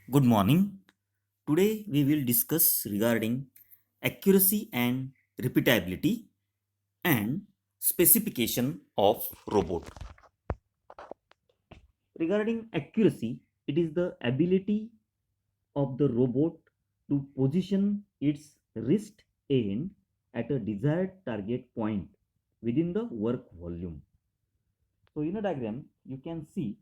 Good morning. Today we will discuss regarding accuracy and repeatability and specification of robot. Regarding accuracy, it is the ability of the robot to position its wrist end at a desired target point within the work volume. So in a diagram, you can see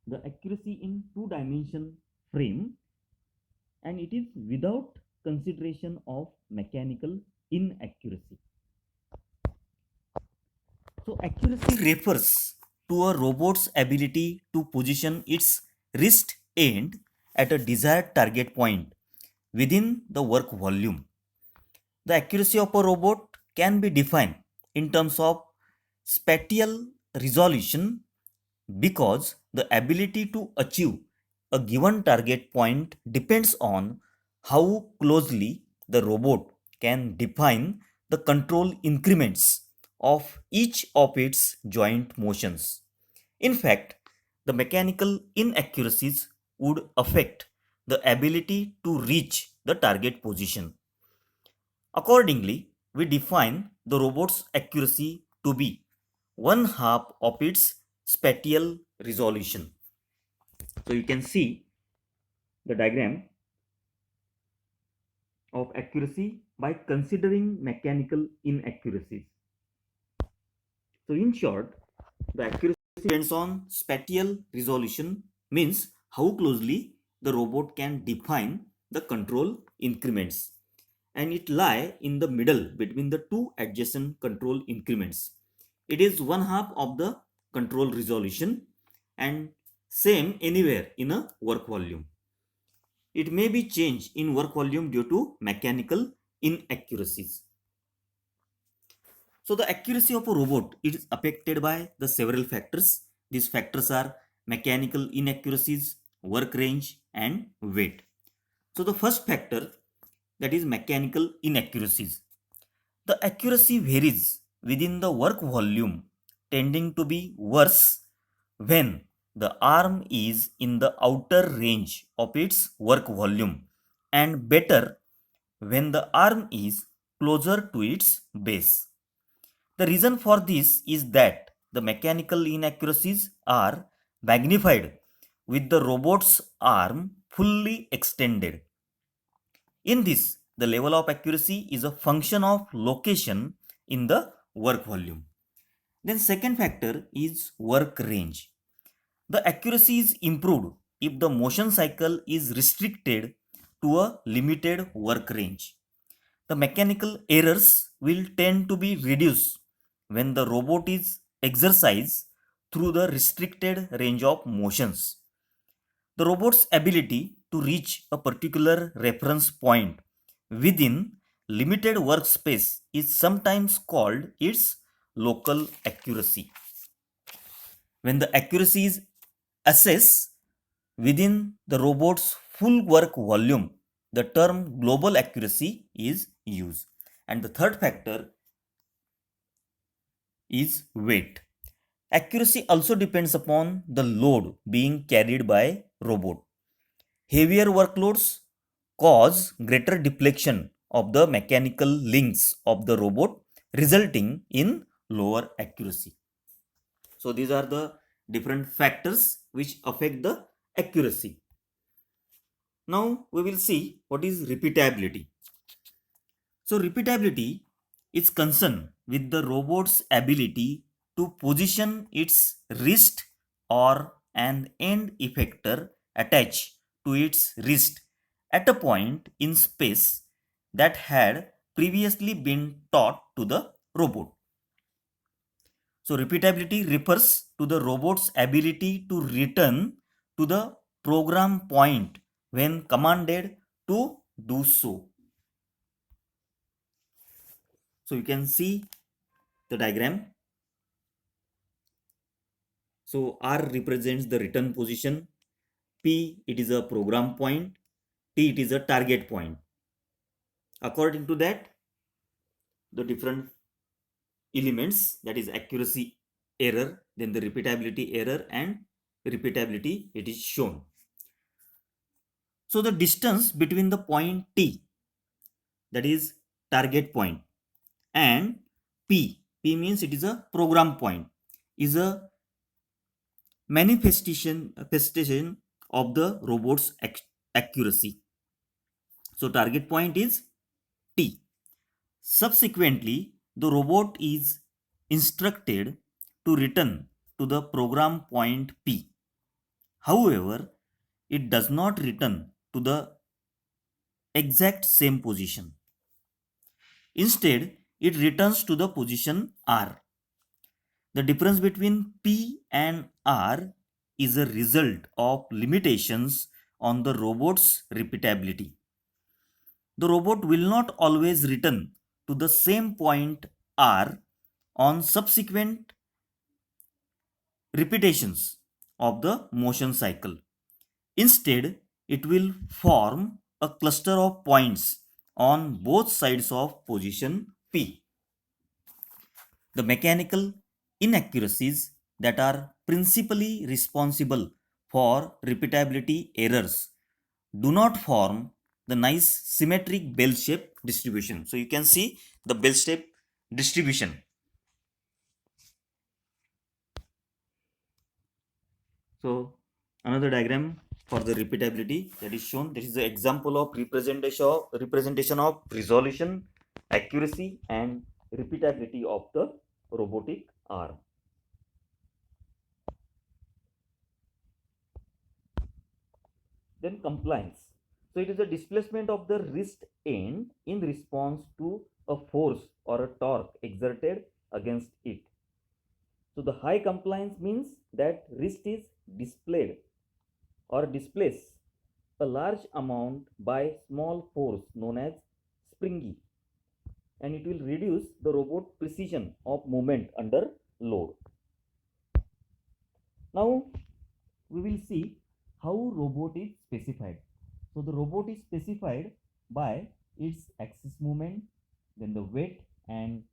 the accuracy in two-dimension frame, and it is without consideration of mechanical inaccuracy. So accuracy refers to a robot's ability to position its wrist end at a desired target point within the work volume. The accuracy of a robot can be defined in terms of spatial resolution because the ability to achieve a given target point depends on how closely the robot can define the control increments of each of its joint motions. In fact, the mechanical inaccuracies would affect the ability to reach the target position. Accordingly, we define the robot's accuracy to be one half of its spatial resolution. So you can see the diagram of accuracy by considering mechanical inaccuracies. So in short, the accuracy depends on spatial resolution, means how closely the robot can define the control increments, and it lie in the middle between the two adjacent control increments. It is one half of the control resolution and same anywhere in a work volume. It may be changed in work volume due to mechanical inaccuracies. So the accuracy of a robot is affected by the several factors. These factors are mechanical inaccuracies, work range, and weight. So the first factor, that is mechanical inaccuracies. The accuracy varies within the work volume, tending to be worse when the arm is in the outer range of its work volume and better when the arm is closer to its base. The reason for this is that the mechanical inaccuracies are magnified with the robot's arm fully extended. In this, the level of accuracy is a function of location in the work volume. Then second factor is work range. The accuracy is improved if the motion cycle is restricted to a limited work range. The mechanical errors will tend to be reduced when the robot is exercised through the restricted range of motions. The robot's ability to reach a particular reference point within limited workspace is sometimes called its local accuracy. When the accuracy is assessed within the robot's full work volume, the term global accuracy is used. And the third factor is weight. Accuracy also depends upon the load being carried by robot. Heavier workloads cause greater deflection of the mechanical links of the robot, resulting in lower accuracy. So these are the different factors which affect the accuracy. Now we will see what is repeatability. So repeatability is concerned with the robot's ability to position its wrist or an end effector attached to its wrist at a point in space that had previously been taught to the robot. So repeatability refers to the robot's ability to return to the program point when commanded to do so. So you can see the diagram. So R represents the return position, P it is a program point, T it is a target point. According to that, the different elements, that is accuracy error, then the repeatability error and repeatability, it is shown. So the distance between the point T, that is target point, and P means it is a program point, is a manifestation of the robot's accuracy. So target point is T. Subsequently, the robot is instructed to return to the program point P. However, it does not return to the exact same position. Instead, it returns to the position R. The difference between P and R is a result of limitations on the robot's repeatability. The robot will not always return to the same point R on subsequent repetitions of the motion cycle. Instead, it will form a cluster of points on both sides of position P. The mechanical inaccuracies that are principally responsible for repeatability errors do not form the nice symmetric bell shape distribution. So you can see the bell shape distribution. So another diagram for the repeatability that is shown. This is the example of representation of resolution, accuracy, and repeatability of the robotic arm. Then compliance. So it is a displacement of the wrist end in response to a force or a torque exerted against it. So the high compliance means that wrist is displayed or displace a large amount by small force known as springy, and it will reduce the robot precision of movement under load. Now we will see how robot is specified. So the robot is specified by its axis movement, then the weight and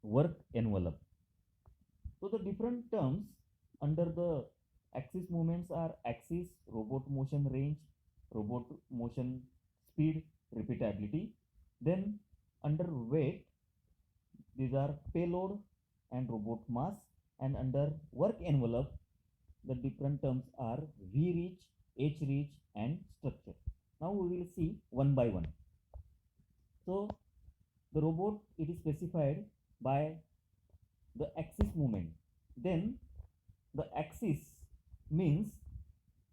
work envelope. So the different terms under the axis movements are axis, robot motion range, robot motion speed, repeatability. Then under weight, these are payload and robot mass, and under work envelope, the different terms are V reach, H reach, and structure. Now we will see one by one. So the robot, it is specified by the axis movement. Then the axis means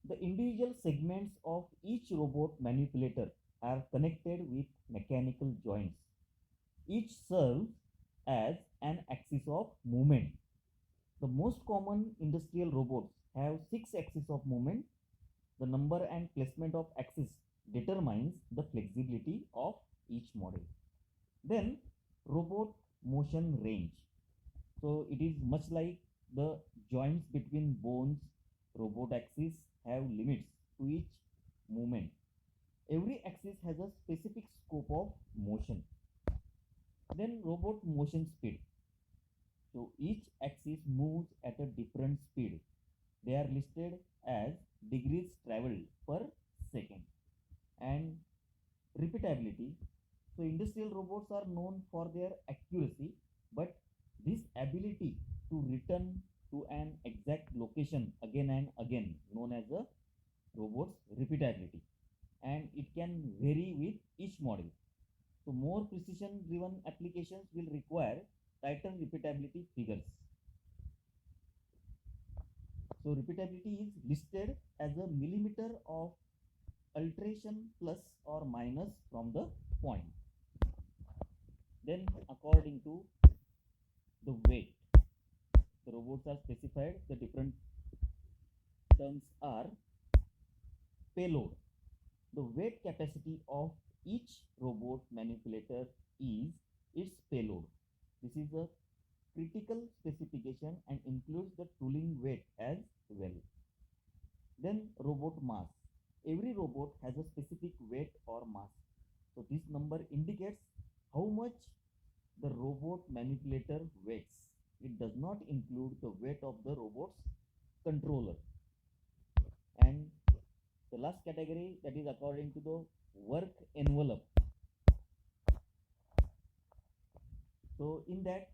the individual segments of each robot manipulator are connected with mechanical joints. Each serves as an axis of movement. The most common industrial robots have 6 axes of movement. The number and placement of axis determines the flexibility of each model. Then robot motion range. So it is much like the joints between bones. Robot axis have limits to each movement. Every axis has a specific scope of motion. Then robot motion speed. So each axis moves at a different speed. They are listed as degrees traveled per second. And repeatability. So industrial robots are known for their accuracy, but this ability to return to an exact location again and again, known as a robot's repeatability, and it can vary with each model. So more precision driven applications will require tighter repeatability figures. So repeatability is listed as a millimeter of alteration plus or minus from the point. Then according to the weight, the robots are specified. The different terms are payload. The weight capacity of each robot manipulator is its payload. This is a critical specification and includes the tooling weight as well. Then robot mass. Every robot has a specific weight or mass. So this number indicates how much the robot manipulator weighs. It does not include the weight of the robot's controller. And The last category, that is according to the work envelope. So in that,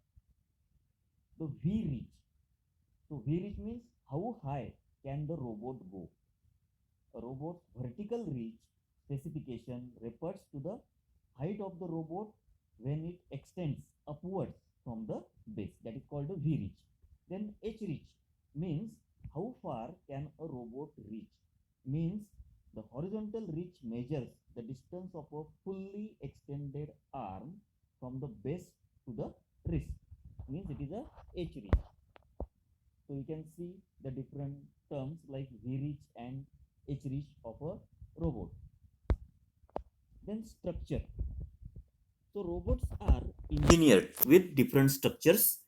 the V reach. So V reach means how high can the robot go. A robot's vertical reach specification refers to the height of the robot when it extends upwards from the base. That is called the V reach. Then H reach means how far can a robot reach. Means the horizontal reach measures the distance of a fully extended arm from the base to the wrist. Means it is a H reach. So you can see the different terms like V reach and H reach of a robot. Then structure. So robots are engineered with different structures.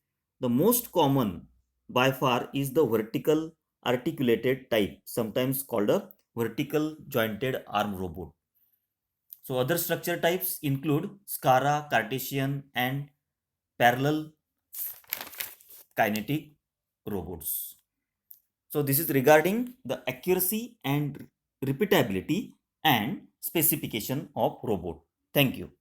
The most common by far is the vertical articulated type, sometimes called a vertical jointed arm robot. So other structure types include SCARA, Cartesian, and parallel kinetic robots. So this is regarding the accuracy and repeatability and specification of robot. Thank you.